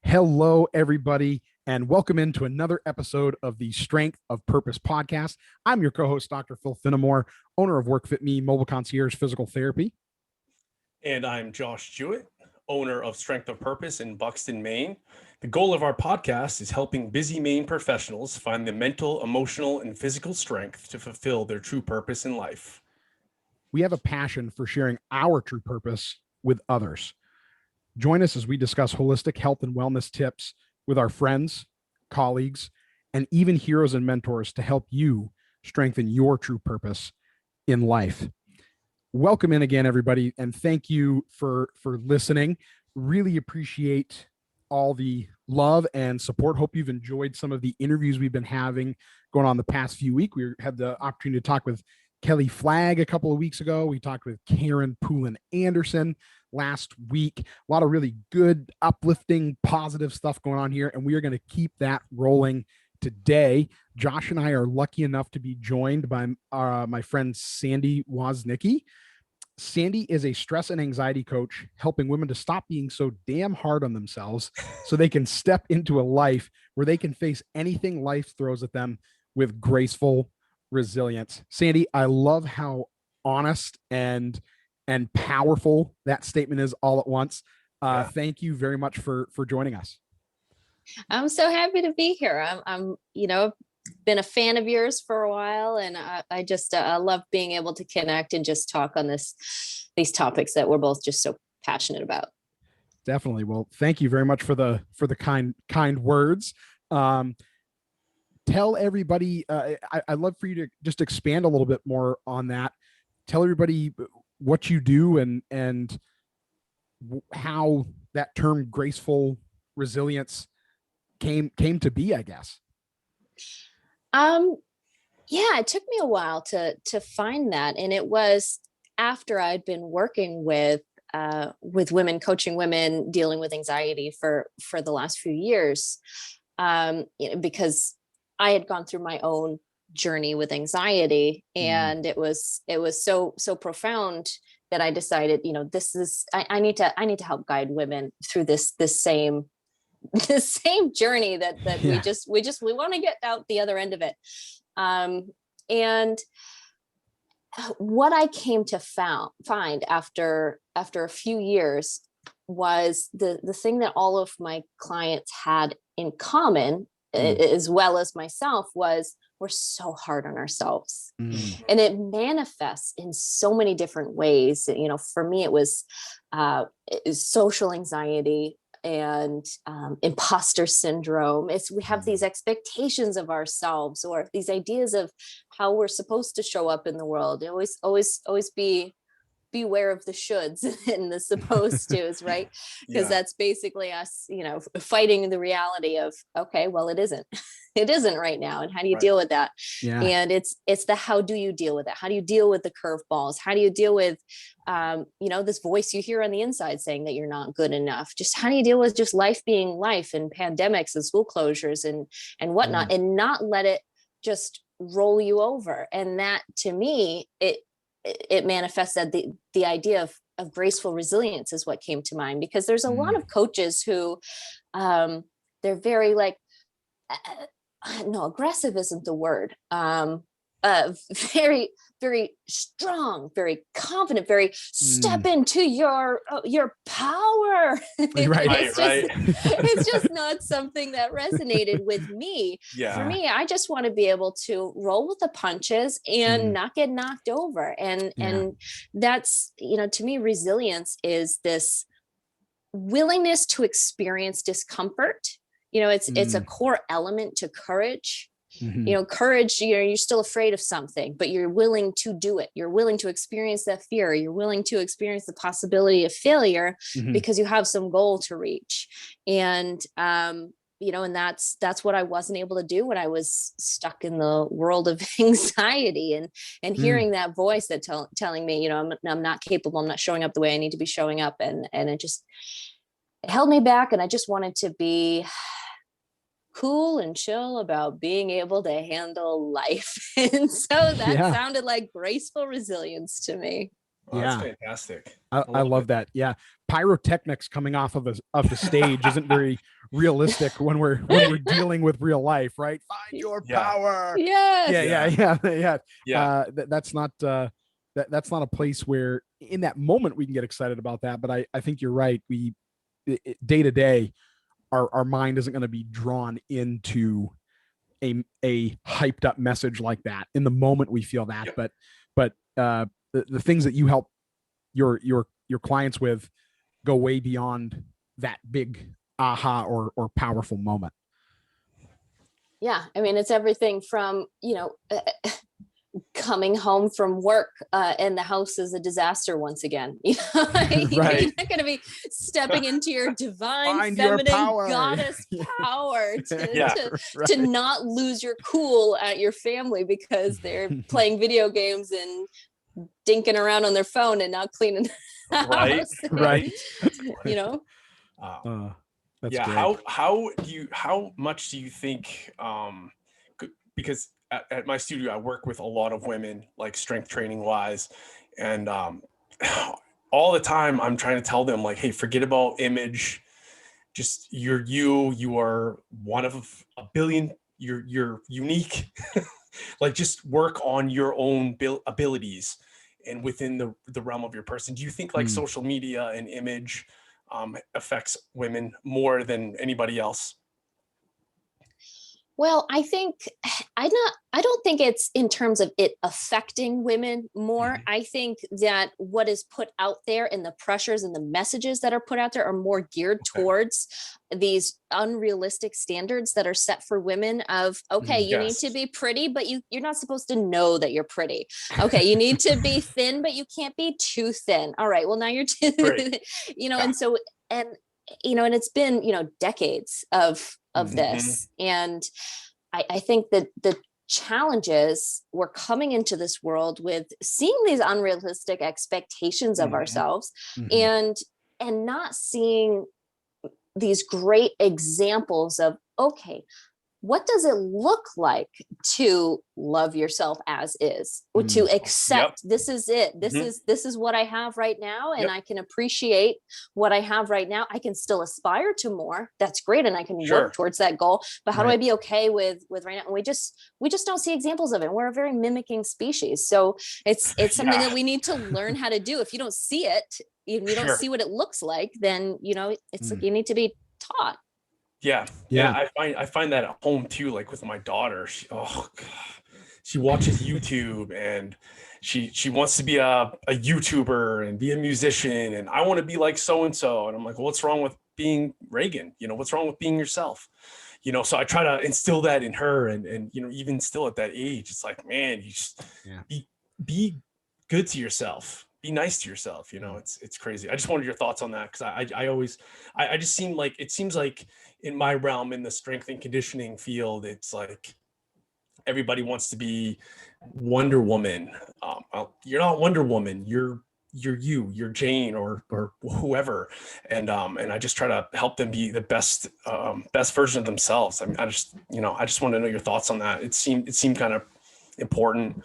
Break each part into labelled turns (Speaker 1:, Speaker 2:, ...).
Speaker 1: Hello, everybody, and welcome into another episode of the Strength of Purpose podcast. I'm your co-host, Dr. Phil Finemore, owner of WorkFitME Mobile Physical Therapy.
Speaker 2: And I'm Josh Jewett, owner of Strength of Purpose in Buxton, Maine. The goal of our podcast is helping busy Maine professionals find the mental, emotional, and physical strength to fulfill their true purpose in life.
Speaker 1: We have a passion for sharing our true purpose with others. Join us as we discuss holistic health and wellness tips with our friends, colleagues, and even heroes and mentors to help you strengthen your true purpose in life. Welcome in again, everybody, and thank you for listening. Really appreciate all the love and support. Hope you've enjoyed some of the interviews we've been having going on the past few weeks. We had the opportunity to talk with Kelly Flagg a couple of weeks ago. We talked with Karen Poulin Anderson last week. A lot of really good, uplifting, positive stuff going on here, and we are going to keep that rolling today. Josh and I are lucky enough to be joined by my friend Sandy Woznicki. Sandy is a stress and anxiety coach, helping women to stop being so damn hard on themselves so they can step into a life where they can face anything life throws at them with graceful resilience. Sandy, I love how honest and powerful that statement is all at once. Thank you very much for joining us.
Speaker 3: I'm so happy to be here. I'm been a fan of yours for a while, and I just love being able to connect and just talk on these topics that we're both just so passionate about.
Speaker 1: Definitely. Well, thank you very much for the kind words. Tell everybody, I'd love for you to just expand a little bit more on that. Tell everybody what you do and how that term graceful resilience came to be, I guess.
Speaker 3: It took me a while to find that. And it was after I'd been working with women, coaching women, dealing with anxiety for the last few years, because I had gone through my own journey with anxiety, and it was so profound that I decided, I need to help guide women through this same journey that we want to get out the other end of it. And what I came to find after a few years was the thing that all of my clients had in common, as well as myself, was we're so hard on ourselves. And it manifests in so many different ways. For me, it was social anxiety and imposter syndrome. We have these expectations of ourselves, or these ideas of how we're supposed to show up in the world. Always beware of the shoulds and the supposed to's, right? Because that's basically us, fighting the reality of, okay, well, it isn't right now. And how do you deal with that? Yeah. And it's the, how do you deal with it? How do you deal with the curveballs? How do you deal with, this voice you hear on the inside saying that you're not good enough? Just how do you deal with just life being life, and pandemics and school closures and whatnot, and not let it just roll you over? And that, to me, it manifested the idea of graceful resilience is what came to mind, because there's a lot of coaches who they're very no, aggressive isn't the word. Very, very strong, very confident, very step into your power. It's just not something that resonated with me. For me, I just want to be able to roll with the punches and not get knocked over. And that's, to me, resilience is this willingness to experience discomfort. It's a core element to courage. Courage, you're still afraid of something, but you're willing to do it. You're willing to experience that fear. You're willing to experience the possibility of failure because you have some goal to reach. And, and that's what I wasn't able to do when I was stuck in the world of anxiety and hearing that voice that telling me, I'm not capable. I'm not showing up the way I need to be showing up. And it held me back. And I just wanted to be cool and chill about being able to handle life. And so that sounded like graceful resilience to me.
Speaker 2: Oh, that's fantastic.
Speaker 1: I love that. Yeah. Pyrotechnics coming off of the stage isn't very realistic when we're dealing with real life, right? Find your power.
Speaker 3: Yes.
Speaker 2: Yeah.
Speaker 1: That's not that's not a place where in that moment we can get excited about that. But I think you're right. Day to day, our mind isn't going to be drawn into a hyped up message like that in the moment we feel that.
Speaker 2: Yep.
Speaker 1: But the things that you help your clients with go way beyond that big aha or powerful moment.
Speaker 3: Yeah. I mean, it's everything from, coming home from work and the house is a disaster once again.
Speaker 1: Right.
Speaker 3: You're not going to be stepping into your divine
Speaker 1: Find
Speaker 3: feminine
Speaker 1: your power.
Speaker 3: Goddess power
Speaker 1: Right.
Speaker 3: to not lose your cool at your family because they're playing video games and dinking around on their phone and not cleaning the
Speaker 2: Right.
Speaker 3: house.
Speaker 1: Right. That's
Speaker 2: yeah.
Speaker 1: great.
Speaker 2: How much do you think, because at my studio, I work with a lot of women, like strength training wise. And all the time I'm trying to tell them like, hey, forget about image. Just you are one of a billion, you're unique. Like just work on your own abilities and within the realm of your person. Do you think like social media and image affects women more than anybody else?
Speaker 3: Well, I don't think it's in terms of it affecting women more. I think that what is put out there and the pressures and the messages that are put out there are more geared towards these unrealistic standards that are set for women of, okay, you need to be pretty, but you're not supposed to know that you're pretty. Okay, you need to be thin, but you can't be too thin. All right, well, now you're too, and so, and it's been, decades of this. And I think that the challenge is we're coming into this world with seeing these unrealistic expectations of ourselves and not seeing these great examples of, okay, what does it look like to love yourself as is, or to accept this is it, this is what I have right now, and I can appreciate what I have right now. I can still aspire to more, that's great, and I can work towards that goal, but how do I be okay with right now? And we just don't see examples of it. We're a very mimicking species, so it's something that we need to learn how to do. If you don't see it, if you don't see what it looks like, then it's like you need to be taught.
Speaker 2: Yeah. I find that at home too, like with my daughter. She watches YouTube and she wants to be a YouTuber and be a musician, and I want to be like so and so. And I'm like, well, what's wrong with being Reagan? What's wrong with being yourself? So I try to instill that in her, and even still at that age, it's like, man, you just be good to yourself. Be nice to yourself. It's crazy. I just wanted your thoughts on that, because I just seems like in my realm, in the strength and conditioning field, it's like everybody wants to be Wonder Woman. You're not Wonder Woman. You're Jane or whoever. And I just try to help them be the best version of themselves. I mean, I just want to know your thoughts on that. It seemed kind of important.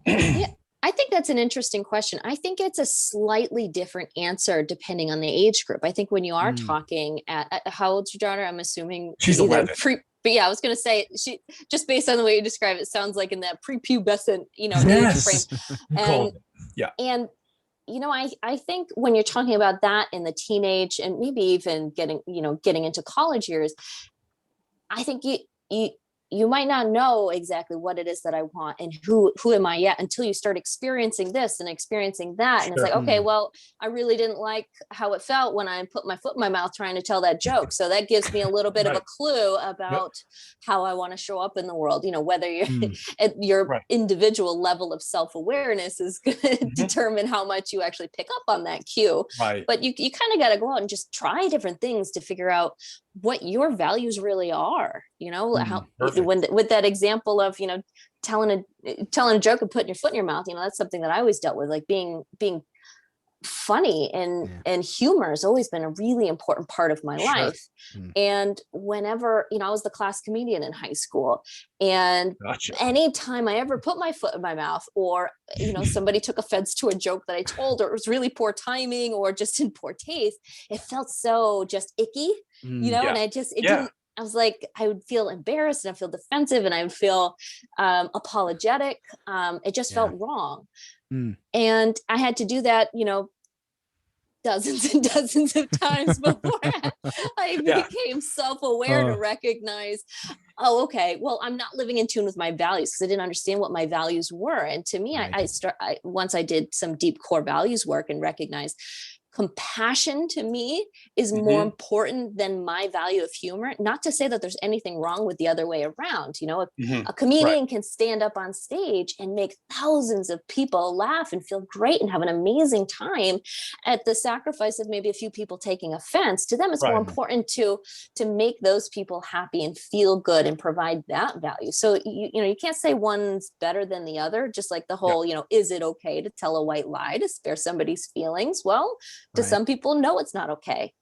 Speaker 3: Yeah. I think that's an interesting question. I think it's a slightly different answer depending on the age group. I think when you are talking at how old's your daughter? I'm assuming
Speaker 2: she's 11.
Speaker 3: But yeah, I was going to say, she, just based on the way you describe it, sounds like in that prepubescent, age frame. And I think when you're talking about that in the teenage and maybe even getting into college years, I think you might not know exactly what it is that I want and who am I yet until you start experiencing this and experiencing that. And it's like, okay, well, I really didn't like how it felt when I put my foot in my mouth trying to tell that joke. So that gives me a little bit of a clue about how I want to show up in the world, whether you're at your individual level of self-awareness is going to determine how much you actually pick up on that cue. Right. But you kind of got to go out and just try different things to figure out what your values really are, how with that example of, telling a joke and putting your foot in your mouth, that's something that I always dealt with, like being funny and humor has always been a really important part of my life. And whenever, I was the class comedian in high school, and anytime I ever put my foot in my mouth, or, somebody took offense to a joke that I told, or it was really poor timing or just in poor taste, it felt so just icky, and I just, didn't, I was like, I would feel embarrassed and I feel defensive and I would feel apologetic. It just felt wrong. And I had to do that, dozens and dozens of times before I became self-aware to recognize, oh, okay, well, I'm not living in tune with my values, because I didn't understand what my values were. And to me, once I did some deep core values work and recognized compassion to me is more important than my value of humor. Not to say that there's anything wrong with the other way around. A comedian can stand up on stage and make thousands of people laugh and feel great and have an amazing time at the sacrifice of maybe a few people taking offense. To them, it's more important to make those people happy and feel good and provide that value. So you can't say one's better than the other. Just like the whole, is it okay to tell a white lie to spare somebody's feelings? Well, to some people, no, it's not okay.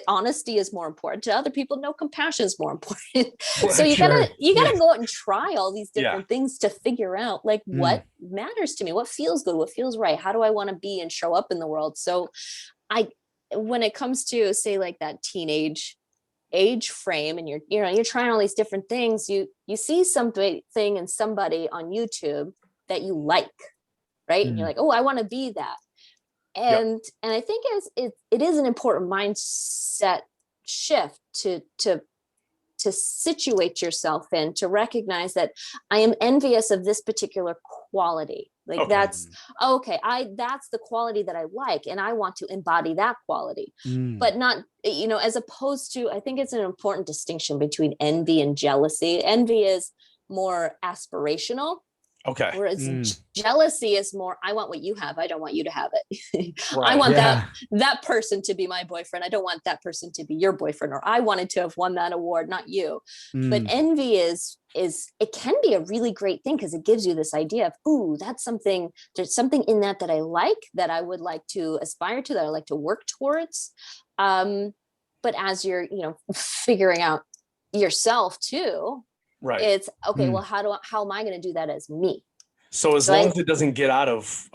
Speaker 3: Honesty is more important. To other people, no, compassion is more important. So you gotta go out and try all these different things to figure out what matters to me, what feels good, what feels right. How do I want to be and show up in the world? So when it comes to, say, like that teenage age frame, and you're trying all these different things, you see something in somebody on YouTube that you like, right? And you're like, oh, I want to be that. And I think it is an important mindset shift to situate yourself in, to recognize that I am envious of this particular quality. That's the quality that I like, and I want to embody that quality, but not, as opposed to, I think it's an important distinction between envy and jealousy. Envy is more aspirational. Okay. Whereas jealousy is more, I want what you have, I don't want you to have it. I want that person to be my boyfriend. I don't want that person to be your boyfriend, or I wanted to have won that award, not you. But envy is it can be a really great thing, because it gives you this idea of, ooh, there's something in that I like, that I would like to aspire to, that I like to work towards. But as you're, figuring out yourself too, it's okay. Well, how am I going to do that as me?
Speaker 2: So as long as it doesn't get out of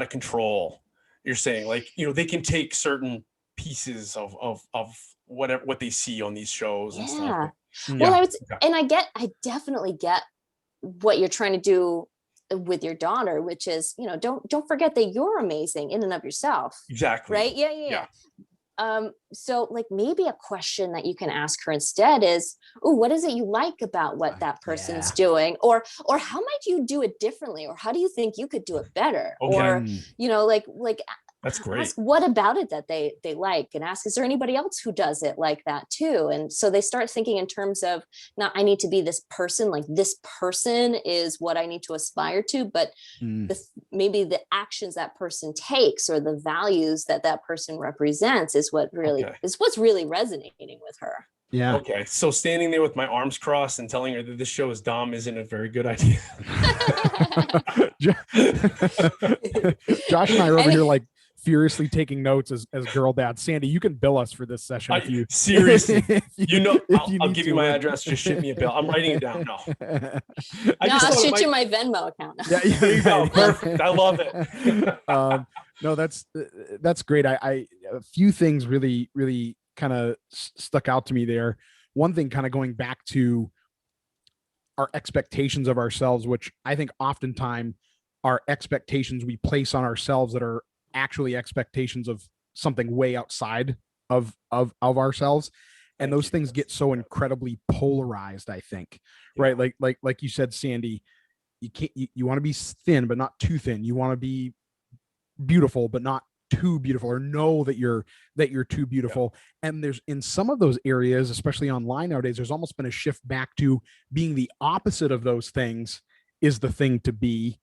Speaker 2: control, you're saying, they can take certain pieces of what they see on these shows and stuff.
Speaker 3: Well, I definitely get what you're trying to do with your daughter, which is, don't forget that you're amazing in and of yourself.
Speaker 2: Exactly.
Speaker 3: Right. Yeah. So maybe a question that you can ask her instead is, oh, what is it you like about what that person's doing? Or how might you do it differently? Or how do you think you could do it better? Or,
Speaker 2: that's great.
Speaker 3: Ask what about it that they like, and ask, is there anybody else who does it like that too? And so they start thinking in terms of, not, I need to be this person, this person is what I need to aspire to, but maybe the actions that person takes, or the values that person represents, is what's really resonating with her.
Speaker 1: Yeah.
Speaker 2: Okay. So standing there with my arms crossed and telling her that this show is dumb isn't a very good idea.
Speaker 1: Josh and I are over here furiously taking notes as girl dad. Sandy, you can bill us for this session if you
Speaker 2: seriously. I'll give you my address. Just ship me a bill. I'm writing it down. No.
Speaker 3: I'll shoot you my Venmo account.
Speaker 2: There you go. Perfect. I love it.
Speaker 1: No, that's great. A few things really kind of stuck out to me there. One thing, kind of going back to our expectations of ourselves, which I think oftentimes are expectations we place on ourselves that are actually expectations of something way outside of ourselves. And those things get so incredibly polarized, I think, right? Like you said, Sandy, you want to be thin, but not too thin. You want to be beautiful, but not too beautiful, or know that you're too beautiful. And there's, in some of those areas, especially online nowadays, there's almost been a shift back to being the opposite of those things is the thing to be.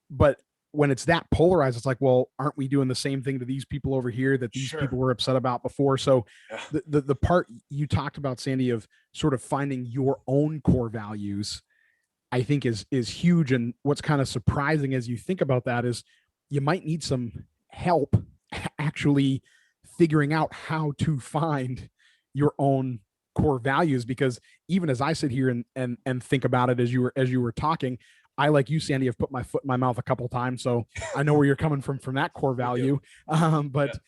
Speaker 1: But when it's that polarized, it's like, well, aren't we doing the same thing to these people over here that these people were upset about before? So the part you talked about, Sandy, of sort of finding your own core values, I think is huge. And what's kind of surprising as you think about that is you might need some help actually figuring out how to find your own core values. Because even as I sit here and think about it as you were talking, I, like you, Sandy, have put my foot in my mouth a couple of times, so I know where you're coming from that core value. But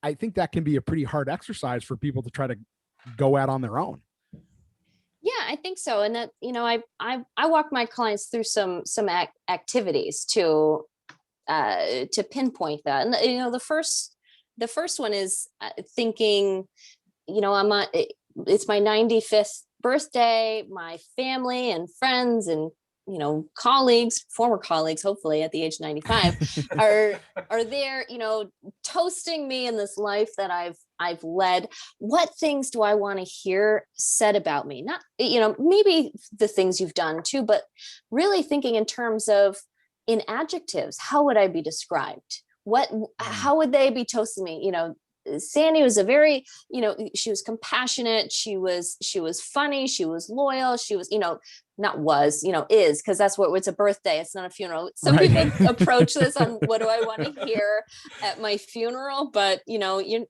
Speaker 1: I think that can be a pretty hard exercise for people to try to go at on their own.
Speaker 3: Yeah, I think so. And that, I walk my clients through some activities to pinpoint that. And the first one is thinking, it's my 95th birthday, my family and friends and colleagues, former colleagues, hopefully at the age of 95 are there, toasting me in this life that I've led. What things do I want to hear said about me? Not, maybe the things you've done too, but really thinking in terms of, in adjectives, how would I be described? How would they be toasting me? Sandy was a very, she was compassionate. She was funny. She was loyal. She was, is, because that's what it's a birthday. It's not a funeral. Some people approach this on what do I want to hear at my funeral, but you're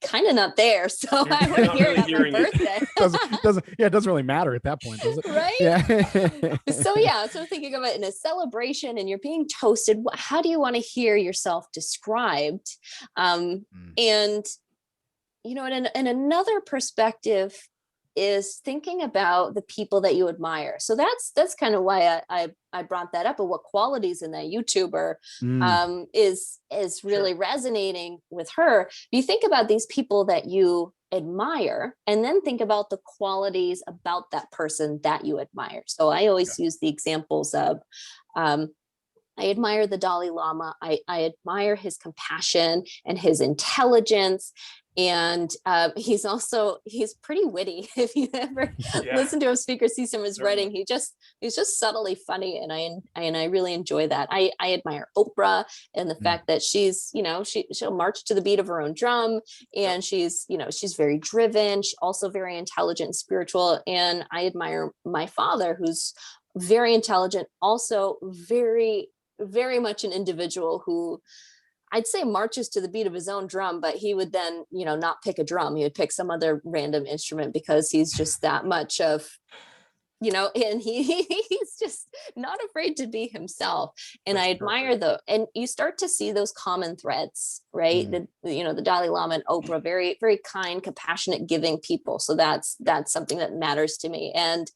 Speaker 3: kind of not there. So I want to hear it at my birthday.
Speaker 1: It doesn't really matter at that point, does it?
Speaker 3: Right. Yeah. So thinking of it in a celebration and you're being toasted, how do you want to hear yourself described? And, in another perspective is thinking about the people that you admire. So that's kind of why I brought that up, and what qualities in that YouTuber is really resonating with her. You think about these people that you admire, and then think about the qualities about that person that you admire. So I always use the examples of, I admire the Dalai Lama. I admire his compassion and his intelligence. And he's pretty witty. If you ever listen to him speak or see some of his writing, he's just subtly funny. And I really enjoy that. I admire Oprah and the fact that she's, she'll march to the beat of her own drum, and she's very driven. She's also very intelligent and spiritual. And I admire my father, who's very intelligent, also very, very much an individual who, I'd say, marches to the beat of his own drum, but he would then, not pick a drum. He would pick some other random instrument, because he's just that much of, and he's just not afraid to be himself. And I admire and you start to see those common threads, right? The Dalai Lama and Oprah, very, very kind, compassionate, giving people. So that's something that matters to me. And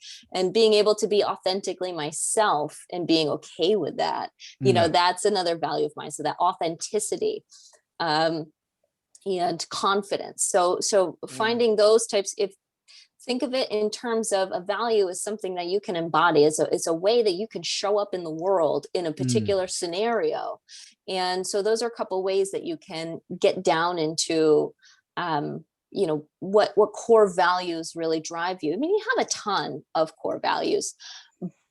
Speaker 3: being able to be authentically myself and being okay with that, that's another value of mine. So that authenticity, and confidence. So finding those types, think of it in terms of a value as something that you can embody. It's a way that you can show up in the world in a particular scenario. And so those are a couple of ways that you can get down into, what core values really drive you. I mean, you have a ton of core values,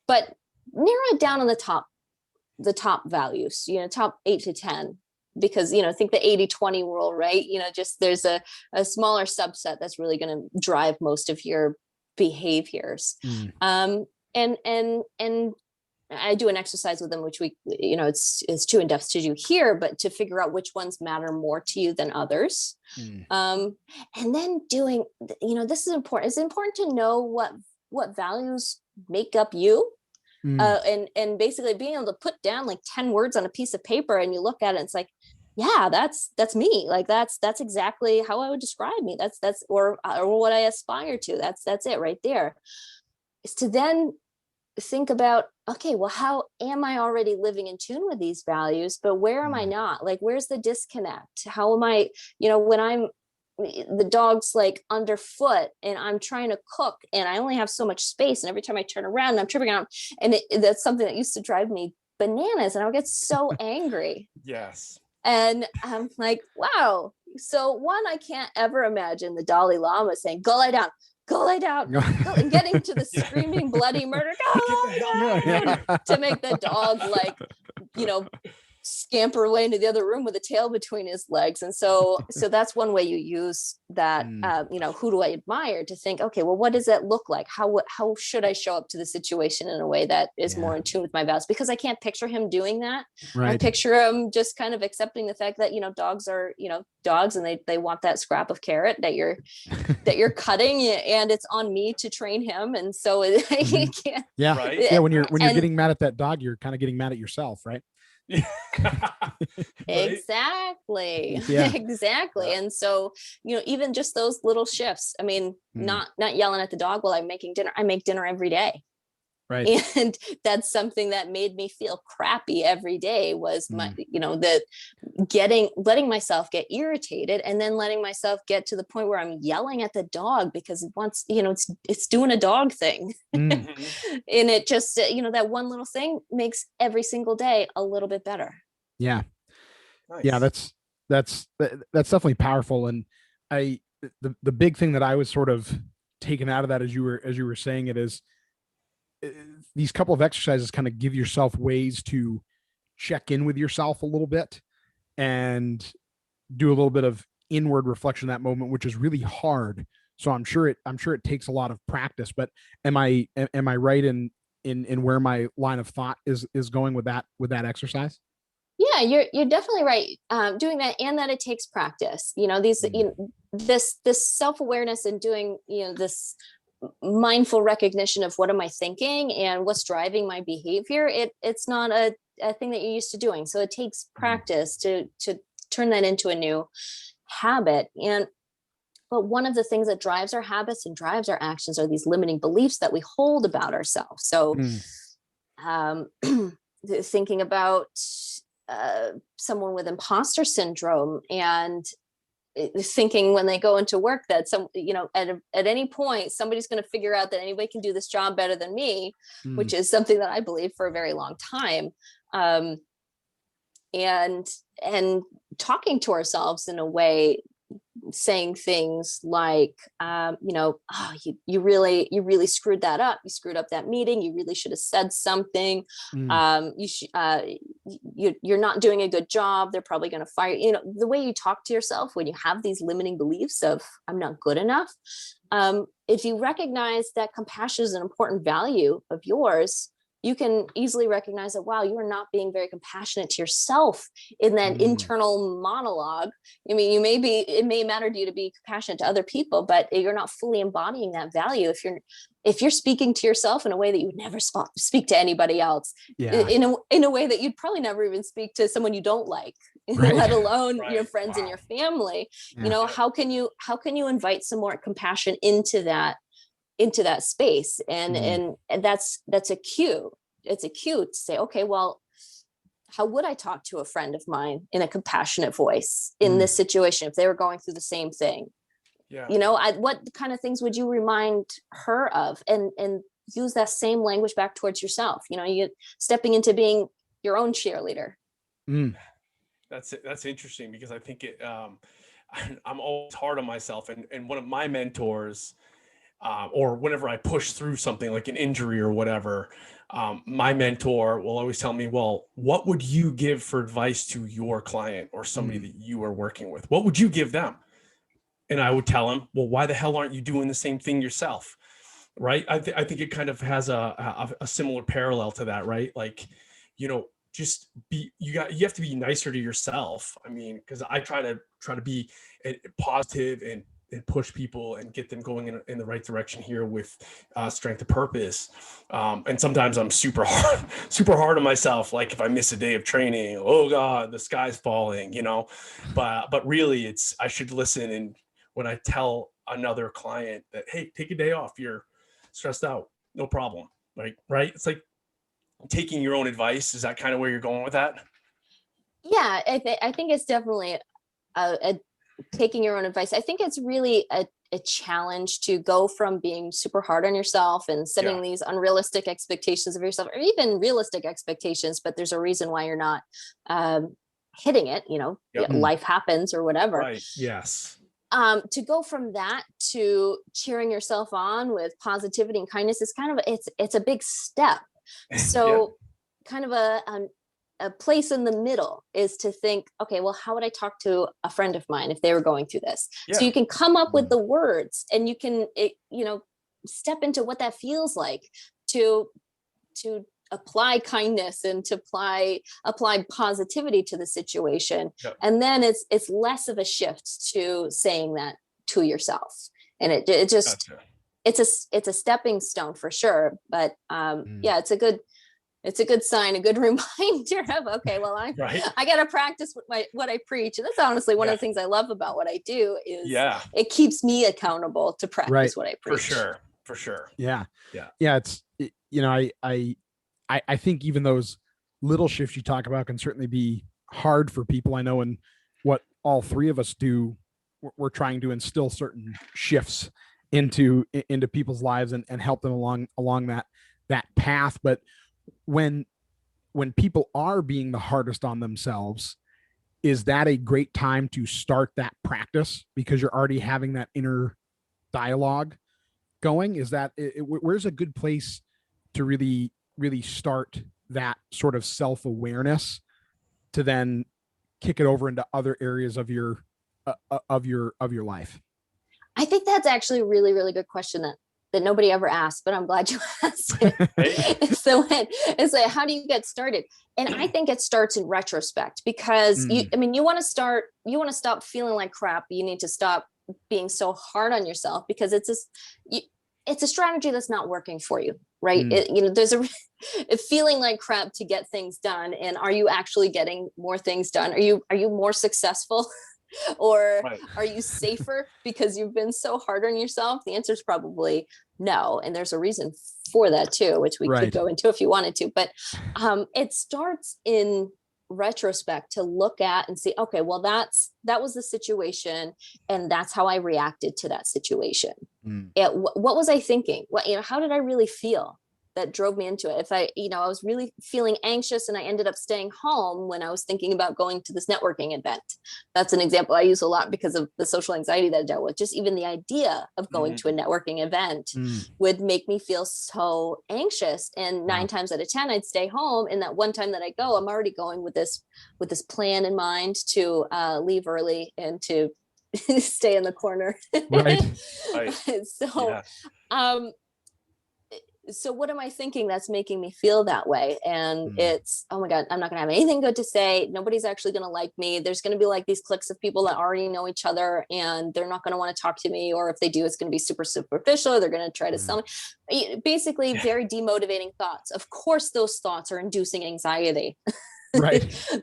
Speaker 3: but narrow it down on the top values, top 8 to 10. Because, think the 80-20 rule, right? Just there's a smaller subset that's really going to drive most of your behaviors. And I do an exercise with them, which it's too in-depth to do here, but to figure out which ones matter more to you than others. And then doing, this is important. It's important to know what values make up you. And basically being able to put down like 10 words on a piece of paper, and you look at it and it's like, yeah, that's me. Like that's exactly how I would describe me. That's or what I aspire to. That's it right there. Is to then think about, okay, well, how am I already living in tune with these values, but where am I not? Like, where's the disconnect? How am I, when the dog's like underfoot and I'm trying to cook and I only have so much space, and every time I turn around I'm tripping on, and that's something that used to drive me bananas, and I would get so angry.
Speaker 2: Yes.
Speaker 3: And I'm like, wow. So one, I can't ever imagine the Dalai Lama saying, go lie down, and getting to the screaming bloody murder, to make the dog like, scamper away into the other room with a tail between his legs. And so that's one way you use that, who do I admire, to think, okay, well, what does that look like? How should I show up to the situation in a way that is more in tune with my values? Because I can't picture him doing that.
Speaker 1: Right.
Speaker 3: I picture him just kind of accepting the fact that, dogs are, dogs, and they want that scrap of carrot that you're cutting, and it's on me to train him. And so you can't.
Speaker 1: Yeah.
Speaker 2: Right.
Speaker 1: Yeah. When you're getting mad at that dog, you're kind of getting mad at yourself, right?
Speaker 3: Exactly.
Speaker 1: Yeah.
Speaker 3: Exactly. Yeah. And so, even just those little shifts, I mean, not yelling at the dog while I'm making dinner. I make dinner every day.
Speaker 1: Right.
Speaker 3: And that's something that made me feel crappy every day, was my, letting myself get irritated, and then letting myself get to the point where I'm yelling at the dog because it wants, it's doing a dog thing. And it just, that one little thing makes every single day a little bit better.
Speaker 1: Yeah.
Speaker 2: Nice.
Speaker 1: Yeah. That's definitely powerful. And the big thing that I was sort of taken out of that, as you were saying it, is these couple of exercises kind of give yourself ways to check in with yourself a little bit and do a little bit of inward reflection in that moment, which is really hard. So I'm sure it takes a lot of practice, but am I right in where my line of thought is going with that exercise?
Speaker 3: Yeah, you're definitely right. Doing that, and that it takes practice, this self-awareness, and doing, this mindful recognition of what am I thinking and what's driving my behavior. It's not a thing that you're used to doing. So it takes practice to turn that into a new habit. But one of the things that drives our habits and drives our actions are these limiting beliefs that we hold about ourselves. So thinking about someone with imposter syndrome, and thinking when they go into work that at any point somebody's going to figure out that anybody can do this job better than me, which is something that I believe for a very long time. And talking to ourselves in a way, saying things like, you really screwed that up. You screwed up that meeting. You really should have said something. You're not doing a good job. They're probably going to fire you. The way you talk to yourself when you have these limiting beliefs of I'm not good enough. If you recognize that compassion is an important value of yours, you can easily recognize that, wow, you are not being very compassionate to yourself in that internal monologue. I mean, it may matter to you to be compassionate to other people, but you're not fully embodying that value if you're speaking to yourself in a way that you would never speak to anybody else, in a way that you'd probably never even speak to someone you don't like, let alone your friends and your family. How can you invite some more compassion into that space? And that's a cue. It's a cue to say, okay, well, how would I talk to a friend of mine in a compassionate voice in this situation if they were going through the same thing? What kind of things would you remind her of, and use that same language back towards yourself? You stepping into being your own cheerleader.
Speaker 2: That's interesting, because I think I'm always hard on myself, and one of my mentors, or whenever I push through something like an injury or whatever, my mentor will always tell me, well, what would you give for advice to your client or somebody that you are working with? What would you give them? And I would tell him, well, why the hell aren't you doing the same thing yourself? Right. I think it kind of has a similar parallel to that, right? Like, just you have to be nicer to yourself. I mean, because I try to be positive and push people and get them going in the right direction here with Strength of Purpose. And sometimes I'm super hard on myself. Like if I miss a day of training, oh God, the sky's falling, but really I should listen. And when I tell another client that, hey, take a day off, you're stressed out, no problem. Like, right. It's like taking your own advice. Is that kind of where you're going with that?
Speaker 3: Yeah, I think it's definitely a taking your own advice. I think it's really a challenge to go from being super hard on yourself and setting these unrealistic expectations of yourself, or even realistic expectations, but there's a reason why you're not hitting it. Life happens or whatever.
Speaker 2: Right. Yes.
Speaker 3: To go from that to cheering yourself on with positivity and kindness is kind of it's a big step. So kind of a a place in the middle is to think, okay, well, how would I talk to a friend of mine if they were going through this?
Speaker 2: Yeah.
Speaker 3: So you can come up with the words, and you can, step into what that feels like to apply kindness and to apply positivity to the situation.
Speaker 2: Yep.
Speaker 3: And then it's less of a shift to saying that to yourself. And it just,
Speaker 2: Gotcha.
Speaker 3: it's a stepping stone for sure. But yeah, it's a good sign, a good reminder of, okay, well, I got to practice what I preach. And that's honestly one of the things I love about what I do is it keeps me accountable to practice what I preach.
Speaker 2: For sure.
Speaker 1: Yeah. It's, I think even those little shifts you talk about can certainly be hard for people. I know, and what all three of us do, we're trying to instill certain shifts into people's lives and help them along that path. But when people are being the hardest on themselves, is that a great time to start that practice because you're already having that inner dialogue going? Is that where's a good place to really start that sort of self-awareness to then kick it over into other areas of your life?
Speaker 3: I think that's actually a really, really good question that nobody ever asked, but I'm glad you asked it. So how do you get started? And I think it starts in retrospect, because you want to stop feeling like crap. You need to stop being so hard on yourself, because it's a strategy that's not working for you, right? There's a feeling like crap to get things done. And are you actually getting more things done? Are you more successful? Or are you safer because you've been so hard on yourself? The answer is probably no. And there's a reason for that too, which we could go into if you wanted to. But it starts in retrospect to look at and see, okay, well, that was the situation, and that's how I reacted to that situation. What was I thinking? How did I really feel that drove me into it? If I was really feeling anxious and I ended up staying home when I was thinking about going to this networking event. That's an example I use a lot because of the social anxiety that I dealt with. Just even the idea of going to a networking event would make me feel so anxious. And 9 times out of 10, I'd stay home. And that one time that I go, I'm already going with this plan in mind to leave early and to stay in the corner. So what am I thinking that's making me feel that way? And it's, oh my God, I'm not gonna have anything good to say. Nobody's actually gonna like me. There's gonna be like these cliques of people that already know each other, and they're not gonna want to talk to me. Or if they do, it's gonna be super superficial. They're gonna try to sell me. Basically, very demotivating thoughts. Of course, those thoughts are inducing anxiety.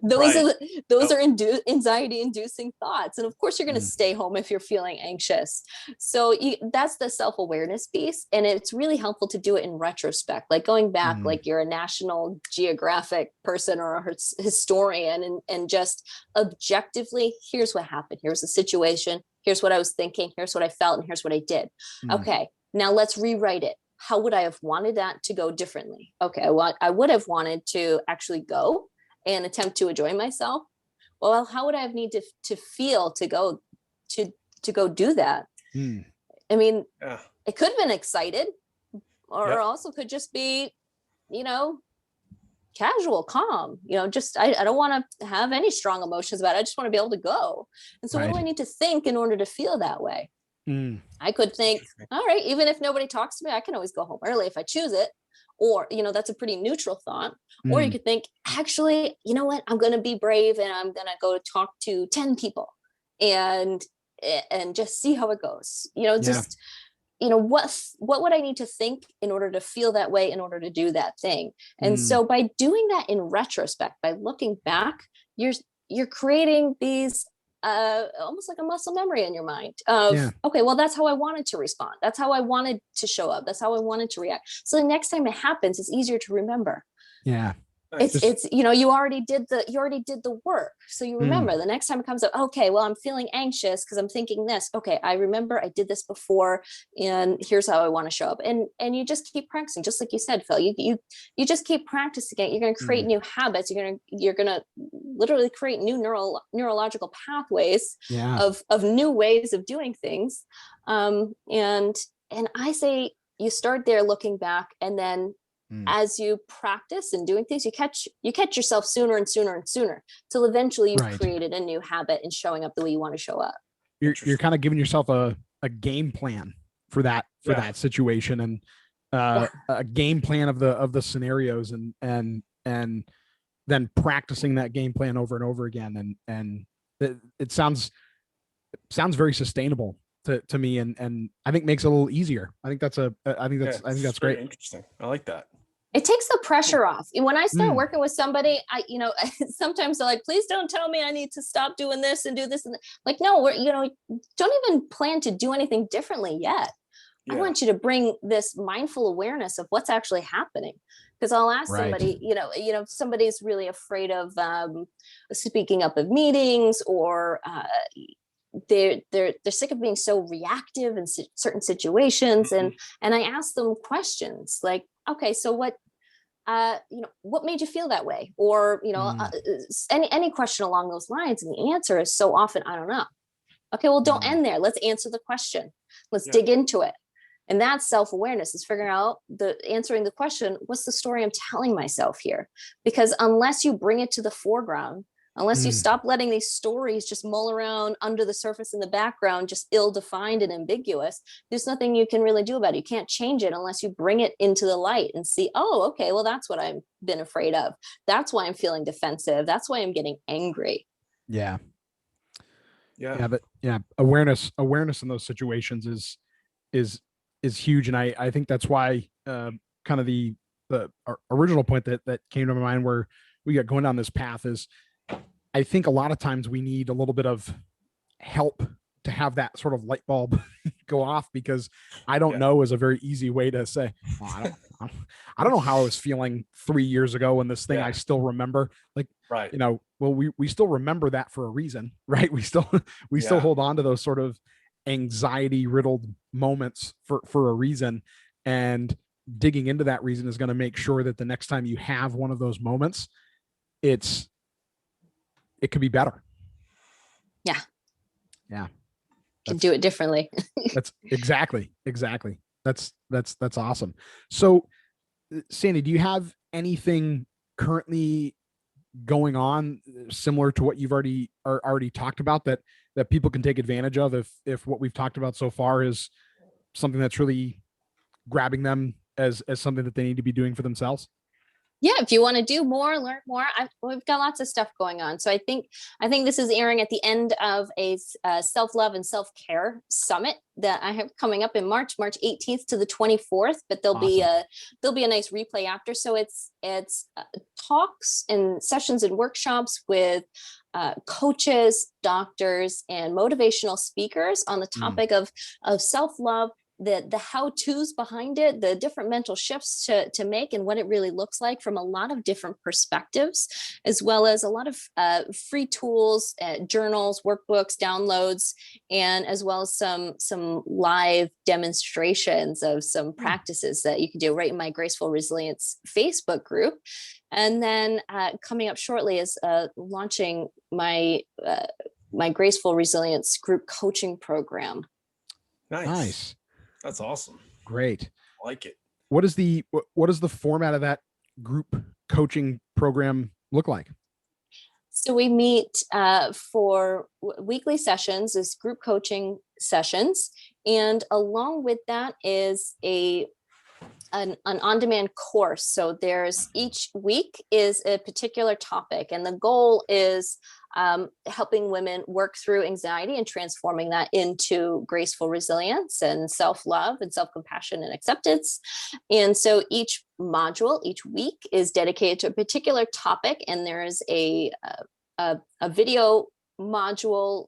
Speaker 3: Those are anxiety inducing thoughts. And of course you're going to stay home if you're feeling anxious. So that's the self-awareness piece. And it's really helpful to do it in retrospect, like going back, like you're a National Geographic person or a historian, and just objectively, here's what happened. Here's the situation. Here's what I was thinking. Here's what I felt. And here's what I did. Okay, now let's rewrite it. How would I have wanted that to go differently? Okay, I would have wanted to actually go and attempt to enjoy myself. Well, how would I have need to feel to go do that? I mean, it could have been excited, or also could just be, casual, calm, just, I don't want to have any strong emotions about it. I just want to be able to go. And so what do I need to think in order to feel that way? I could think, all right, even if nobody talks to me, I can always go home early if I choose it. Or, that's a pretty neutral thought. Or you could think, actually, you know what? I'm going to be brave and I'm going to go talk to 10 people and just see how it goes. What would I need to think in order to feel that way, in order to do that thing? And so by doing that in retrospect, by looking back, you're creating these almost like a muscle memory in your mind of, okay, well, that's how I wanted to respond. That's how I wanted to show up. That's how I wanted to react. So the next time it happens, it's easier to remember. It's you already did the work. So you remember the next time it comes up, okay, well, I'm feeling anxious because I'm thinking this. Okay, I remember I did this before, and here's how I want to show up. And you just keep practicing, just like you said, Phil. You just keep practicing it. You're going to create new habits. You're gonna literally create new neurological pathways of new ways of doing things. And I say you start there, looking back, and then as you practice and doing things, you catch yourself sooner and sooner and sooner, till eventually you've created a new habit and showing up the way you want to show up.
Speaker 1: You're kind of giving yourself a game plan for that situation, and a game plan of the scenarios, and then practicing that game plan over and over again. And it sounds very sustainable to me, and I think makes it a little easier. I think that's great.
Speaker 2: Interesting. I like that.
Speaker 3: It takes the pressure off. When I start working with somebody, sometimes they're like, please don't tell me I need to stop doing this and do this. And like, no, don't even plan to do anything differently yet. Yeah. I want you to bring this mindful awareness of what's actually happening. Because I'll ask somebody, if somebody's really afraid of speaking up at meetings, or they're sick of being so reactive in certain situations, and I ask them questions like, okay, so what made you feel that way, or any question along those lines, and the answer is so often, I don't know. Okay, well, don't end there. Let's answer the question. Let's dig into it. And that's self-awareness, is figuring out answering the question, what's the story I'm telling myself here? Because unless you bring it to the foreground, unless you stop letting these stories just mull around under the surface in the background, just ill-defined and ambiguous, there's nothing you can really do about it. You can't change it unless you bring it into the light and see, oh, okay, well, that's what I've been afraid of. That's why I'm feeling defensive. That's why I'm getting angry.
Speaker 1: Yeah. But awareness in those situations is huge. And I think that's why kind of the original point that came to my mind where we got going down this path is, I think a lot of times we need a little bit of help to have that sort of light bulb go off, because I don't know is a very easy way to say, well, I don't know how I was feeling 3 years ago when this thing I still remember. Like, well, we still remember that for a reason, right? We still hold on to those sort of anxiety riddled moments for a reason, and digging into that reason is going to make sure that the next time you have one of those moments, it could be better. Yeah.
Speaker 3: Can do it differently.
Speaker 1: That's exactly. That's awesome. So Sandy, do you have anything currently going on similar to what you've already talked about that people can take advantage of if what we've talked about so far is something that's really grabbing them as something that they need to be doing for themselves?
Speaker 3: Yeah, if you want to do more, learn more, we've got lots of stuff going on. So I think this is airing at the end of a self-love and self-care summit that I have coming up in March 18th to the 24th. But there'll be a nice replay after. So it's talks and sessions and workshops with coaches, doctors, and motivational speakers on the topic of self-love, the how-tos behind it, the different mental shifts to make, and what it really looks like from a lot of different perspectives, as well as a lot of free tools, journals, workbooks, downloads, and as well as some live demonstrations of some practices that you can do right in my Graceful Resilience Facebook group. And then coming up shortly is launching my Graceful Resilience group coaching program.
Speaker 1: Nice.
Speaker 2: That's awesome.
Speaker 1: Great.
Speaker 2: I like it.
Speaker 1: What is the format of that group coaching program look like?
Speaker 3: So we meet for weekly sessions, is group coaching sessions. And along with that is an on-demand course. So each week is a particular topic, and the goal is helping women work through anxiety and transforming that into graceful resilience and self-love and self-compassion and acceptance. And so each module, each week is dedicated to a particular topic, and there is a video module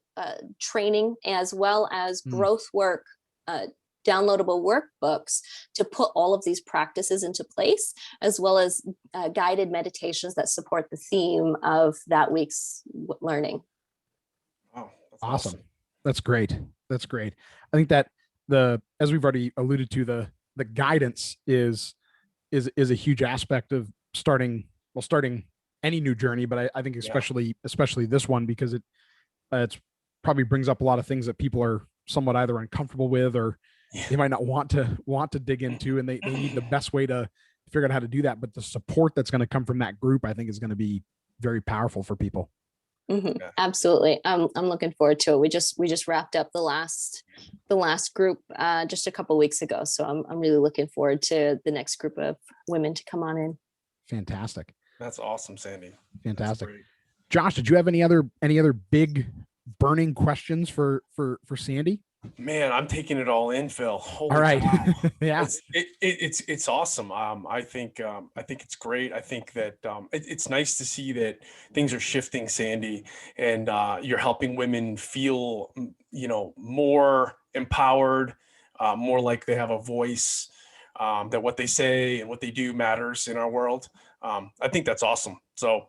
Speaker 3: training, as well as growth work downloadable workbooks to put all of these practices into place, as well as guided meditations that support the theme of that week's learning.
Speaker 2: Wow, that's
Speaker 1: awesome. That's great. I think that as we've already alluded to, the guidance is a huge aspect of starting any new journey, but I think especially this one, because it's probably brings up a lot of things that people are somewhat either uncomfortable with, or they might not want to dig into, and they need the best way to figure out how to do that. But the support that's going to come from that group, I think, is going to be very powerful for people.
Speaker 3: Yeah. Absolutely. I'm looking forward to it. We just wrapped up the last group just a couple of weeks ago. So I'm really looking forward to the next group of women to come on in.
Speaker 1: Fantastic.
Speaker 2: That's awesome, Sandy.
Speaker 1: Fantastic. Josh, did you have any other big burning questions for Sandy?
Speaker 2: Man, I'm taking it all in, Phil. Holy
Speaker 1: all right.
Speaker 2: Yeah. It's awesome. I think it's great. I think that it's nice to see that things are shifting, Sandy, and you're helping women feel, more empowered, more like they have a voice, that what they say and what they do matters in our world. I think that's awesome. So,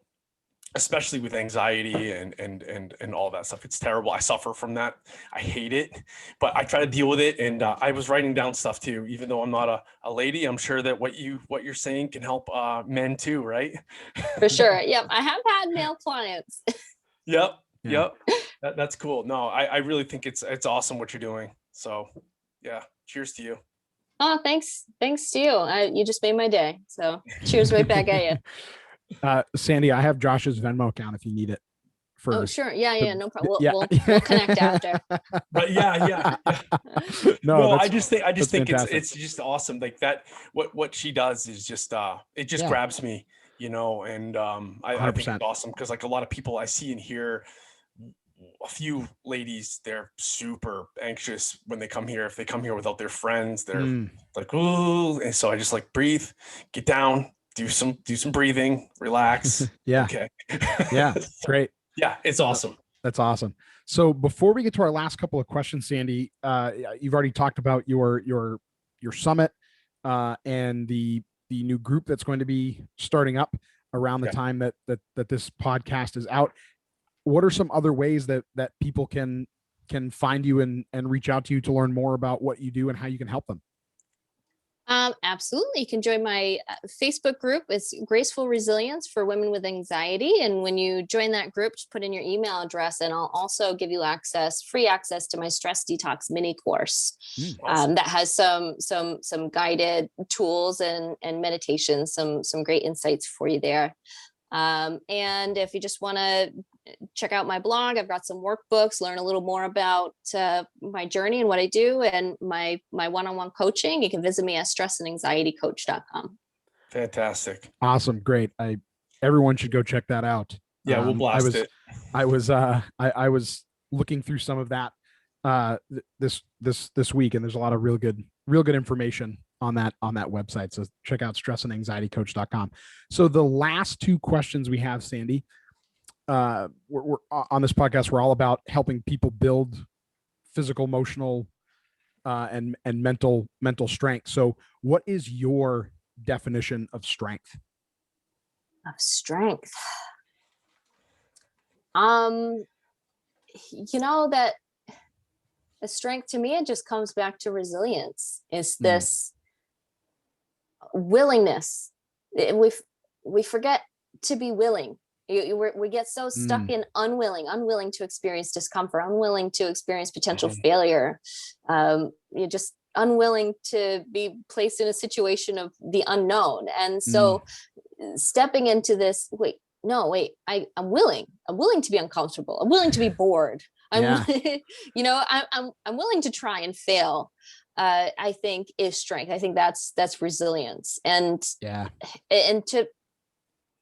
Speaker 2: especially with anxiety and all that stuff. It's terrible. I suffer from that. I hate it, but I try to deal with it. And I was writing down stuff too, even though I'm not a lady. I'm sure that what you're saying can help men too, right?
Speaker 3: For sure. Yep. I have had male clients.
Speaker 2: Yep. That's cool. No, I really think it's awesome what you're doing. So yeah, cheers to you.
Speaker 3: Oh, thanks. Thanks to you. You just made my day. So cheers right back at you.
Speaker 1: Sandy, I have Josh's Venmo account if you need it.
Speaker 3: Oh, sure. Yeah. No problem.
Speaker 1: Yeah.
Speaker 3: We'll connect after.
Speaker 2: But yeah.
Speaker 1: No,
Speaker 2: I just think
Speaker 1: fantastic.
Speaker 2: it's just awesome. Like that, what she does is just it just grabs me, and I think it's awesome because like a lot of people I see and hear, a few ladies, they're super anxious when they come here. If they come here without their friends, they're like, ooh. And so I just like breathe, get down, do some breathing, relax.
Speaker 1: Yeah.
Speaker 2: Okay.
Speaker 1: Yeah. Great.
Speaker 2: Yeah. It's awesome.
Speaker 1: That's awesome. So before we get to our last couple of questions, Sandy, you've already talked about your summit and the new group that's going to be starting up around the time that this podcast is out. What are some other ways that people can find you and reach out to you to learn more about what you do and how you can help them?
Speaker 3: Absolutely. You can join my Facebook group. It's Graceful Resilience for Women with Anxiety. And when you join that group, just put in your email address and I'll also give you free access to my stress detox mini course. Awesome. That has some guided tools and meditations, some great insights for you there. And if you just want to check out my blog, I've got some workbooks, learn a little more about my journey and what I do and my one-on-one coaching. You can visit me at stresssandanxietycoach.com.
Speaker 2: Fantastic.
Speaker 1: Awesome. Great. Everyone should go check that out.
Speaker 2: Yeah, we'll blast it.
Speaker 1: I was looking through some of that this week, and there's a lot of real good information on that website. So check out stresssandanxietycoach.com. So the last two questions we have, Sandy, we're on this podcast, we're all about helping people build physical, emotional, and mental strength. So what is your definition of strength?
Speaker 3: Of strength. That the strength to me, it just comes back to resilience. It's this willingness. We forget to be willing. We get so stuck in unwilling to experience discomfort, unwilling to experience potential failure. You're just unwilling to be placed in a situation of the unknown. And so stepping into this, I'm willing to be uncomfortable. I'm willing to be bored. I'm willing to try and fail. I think is strength. I think that's resilience. And to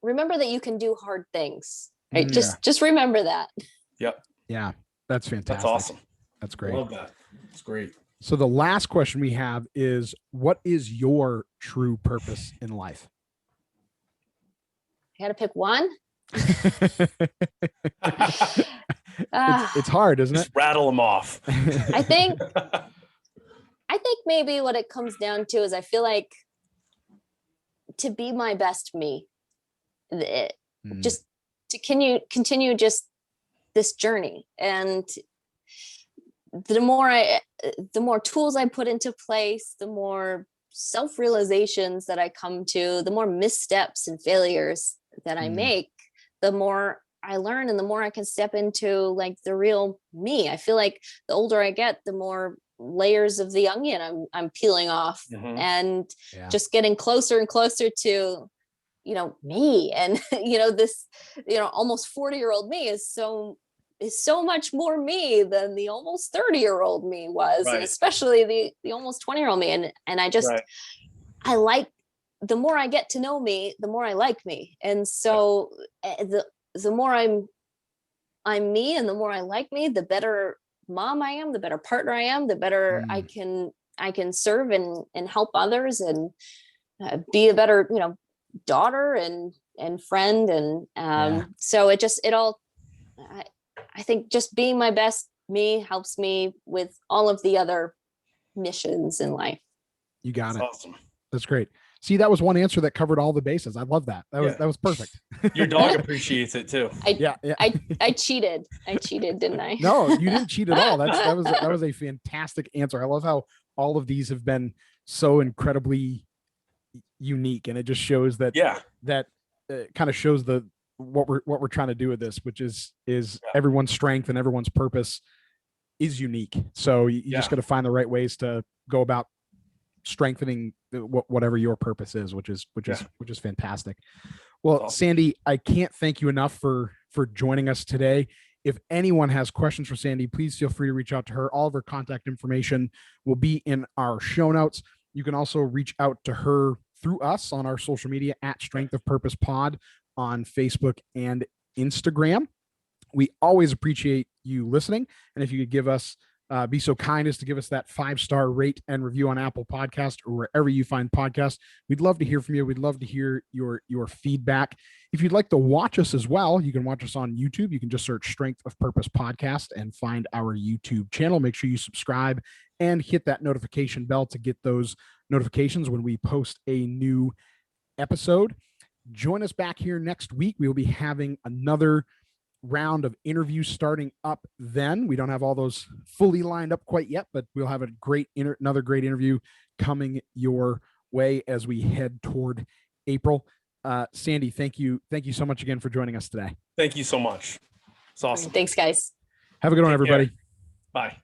Speaker 3: remember that you can do hard things, right? Just remember that.
Speaker 2: Yep.
Speaker 1: Yeah. That's fantastic.
Speaker 2: That's awesome.
Speaker 1: That's great.
Speaker 2: Love that. It's great.
Speaker 1: So the last question we have is, what is your true purpose in life?
Speaker 3: I got to pick one.
Speaker 1: It's hard, isn't it?
Speaker 2: Just rattle them off.
Speaker 3: I think maybe what it comes down to is I feel like to be my best me, just to continue just this journey. And the more tools I put into place, the more self-realizations that I come to, the more missteps and failures that I make, the more I learn and the more I can step into like the real me. I feel like the older I get, the more layers of the onion I'm peeling off, and just getting closer and closer to, me. And, this, almost 40-year-old me is so much more me than the almost 30-year-old me was, and especially the almost 20-year-old me. And I just, I like, the more I get to know me, the more I like me. And so the more I'm me, and the more I like me, the better mom I am, the better partner I am, the better I can serve and help others, and be a better, daughter and friend. And so I think just being my best me helps me with all of the other missions in life.
Speaker 1: You got it.
Speaker 2: Awesome.
Speaker 1: That's great. See, that was one answer that covered all the bases. I love that. That was perfect.
Speaker 2: Your dog appreciates it too.
Speaker 3: I cheated, didn't I?
Speaker 1: No, you didn't cheat at all. That was a fantastic answer. I love how all of these have been so incredibly unique, and it just shows that kind of shows what we're trying to do with this, which is everyone's strength and everyone's purpose is unique. So you just got to find the right ways to go about strengthening whatever your purpose is, which is fantastic. Well, awesome. Sandy, I can't thank you enough for joining us today. If anyone has questions for Sandy, please feel free to reach out to her. All of her contact information will be in our show notes. You can also reach out to her through us on our social media at Strength of Purpose Pod on Facebook and Instagram. We always appreciate you listening. And if you could give us, be so kind as to give us that 5-star rate and review on Apple Podcast or wherever you find podcasts, we'd love to hear from you. We'd love to hear your feedback. If you'd like to watch us as well, you can watch us on YouTube. You can just search Strength of Purpose Podcast and find our YouTube channel. Make sure you subscribe and hit that notification bell to get those notifications when we post a new episode. Join us back here next week. We will be having another round of interviews starting up then. We don't have all those fully lined up quite yet, but we'll have another great interview coming your way as we head toward April. Sandy, thank you so much again for joining us today.
Speaker 2: Thank you so much. It's awesome.
Speaker 3: Thanks, guys.
Speaker 1: Have a good one, everybody.
Speaker 2: Bye.